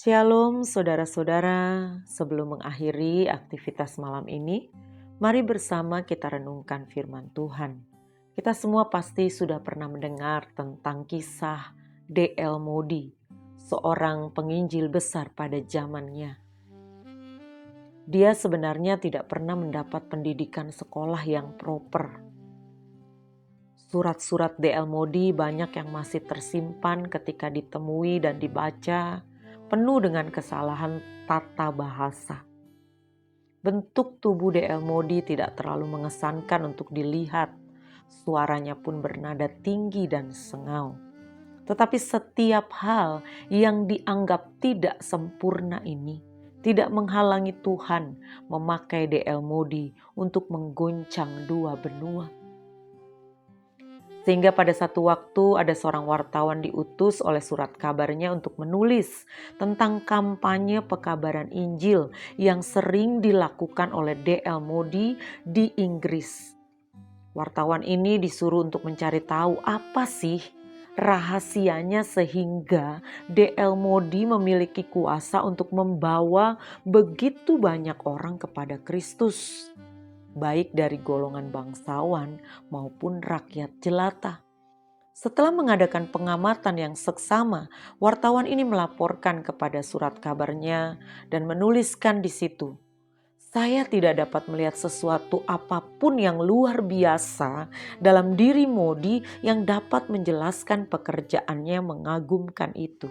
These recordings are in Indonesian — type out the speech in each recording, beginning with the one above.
Shalom saudara-saudara, sebelum mengakhiri aktivitas malam ini, mari bersama kita renungkan firman Tuhan. Kita semua pasti sudah pernah mendengar tentang kisah D.L. Moody, seorang penginjil besar pada zamannya. Dia sebenarnya tidak pernah mendapat pendidikan sekolah yang proper. Surat-surat D.L. Moody banyak yang masih tersimpan ketika ditemui dan dibaca, penuh dengan kesalahan tata bahasa. Bentuk tubuh D.L. Moody tidak terlalu mengesankan untuk dilihat. Suaranya pun bernada tinggi dan sengau. Tetapi setiap hal yang dianggap tidak sempurna ini tidak menghalangi Tuhan memakai D.L. Moody untuk mengguncang dua benua. Sehingga pada satu waktu ada seorang wartawan diutus oleh surat kabarnya untuk menulis tentang kampanye pekabaran Injil yang sering dilakukan oleh D.L. Moody di Inggris. Wartawan ini disuruh untuk mencari tahu apa sih rahasianya sehingga D.L. Moody memiliki kuasa untuk membawa begitu banyak orang kepada Kristus, baik dari golongan bangsawan maupun rakyat jelata. Setelah mengadakan pengamatan yang seksama, wartawan ini melaporkan kepada surat kabarnya dan menuliskan di situ, "Saya tidak dapat melihat sesuatu apapun yang luar biasa dalam diri Moody yang dapat menjelaskan pekerjaannya mengagumkan itu."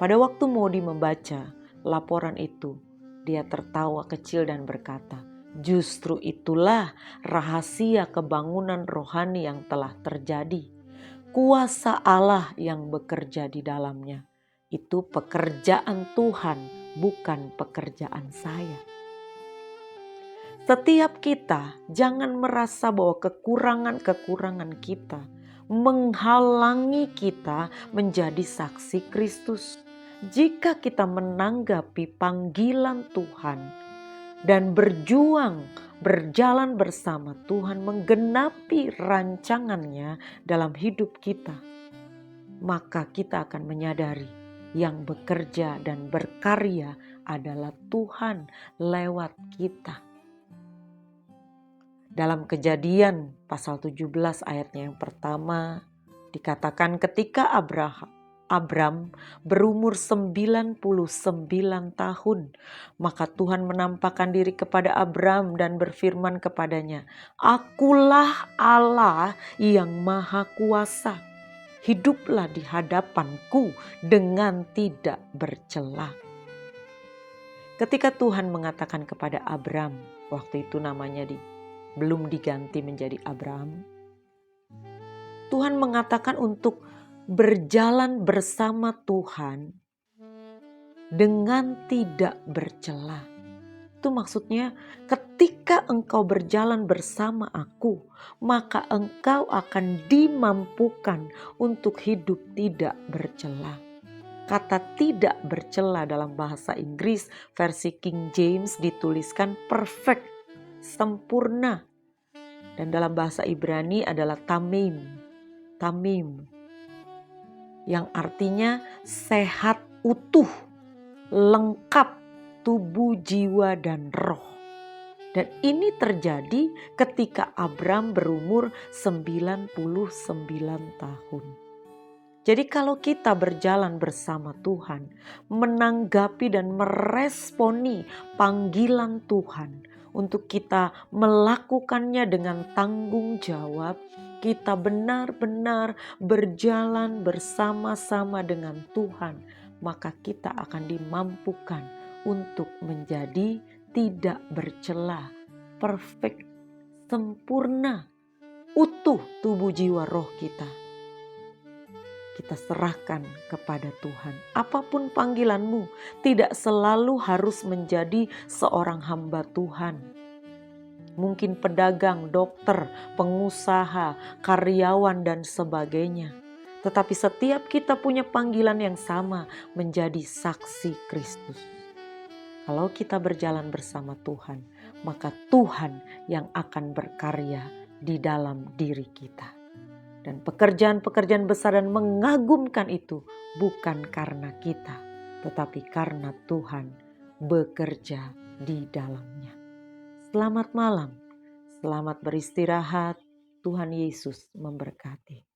Pada waktu Moody membaca laporan itu, dia tertawa kecil dan berkata, "Justru itulah rahasia kebangunan rohani yang telah terjadi. Kuasa Allah yang bekerja di dalamnya. Itu pekerjaan Tuhan, bukan pekerjaan saya." Setiap kita jangan merasa bahwa kekurangan-kekurangan kita menghalangi kita menjadi saksi Kristus. Jika kita menanggapi panggilan Tuhan dan berjalan bersama Tuhan menggenapi rancangannya dalam hidup kita, maka kita akan menyadari yang bekerja dan berkarya adalah Tuhan lewat kita. Dalam Kejadian pasal 17 ayatnya yang pertama dikatakan ketika Abram berumur 99 tahun, maka Tuhan menampakkan diri kepada Abram dan berfirman kepadanya, "Akulah Allah yang Maha Kuasa. Hiduplah di hadapanku dengan tidak bercela." Ketika Tuhan mengatakan kepada Abram, waktu itu namanya belum diganti menjadi Abraham, Tuhan mengatakan untuk berjalan bersama Tuhan dengan tidak bercela. Itu maksudnya ketika engkau berjalan bersama aku, maka engkau akan dimampukan untuk hidup tidak bercela. Kata tidak bercela dalam bahasa Inggris versi King James dituliskan perfect, sempurna. Dan dalam bahasa Ibrani adalah tamim, yang artinya sehat utuh, lengkap tubuh, jiwa, dan roh. Dan ini terjadi ketika Abram berumur 99 tahun. Jadi kalau kita berjalan bersama Tuhan, menanggapi dan meresponi panggilan Tuhan untuk kita melakukannya dengan tanggung jawab, kita benar-benar berjalan bersama-sama dengan Tuhan, maka kita akan dimampukan untuk menjadi tidak bercela, perfect, sempurna, utuh tubuh jiwa roh kita. Kita serahkan kepada Tuhan. Apapun panggilanmu, tidak selalu harus menjadi seorang hamba Tuhan. Mungkin pedagang, dokter, pengusaha, karyawan, dan sebagainya. Tetapi setiap kita punya panggilan yang sama, menjadi saksi Kristus. Kalau kita berjalan bersama Tuhan, maka Tuhan yang akan berkarya di dalam diri kita. Dan pekerjaan-pekerjaan besar dan mengagumkan itu bukan karena kita, tetapi karena Tuhan bekerja di dalamnya. Selamat malam, selamat beristirahat. Tuhan Yesus memberkati.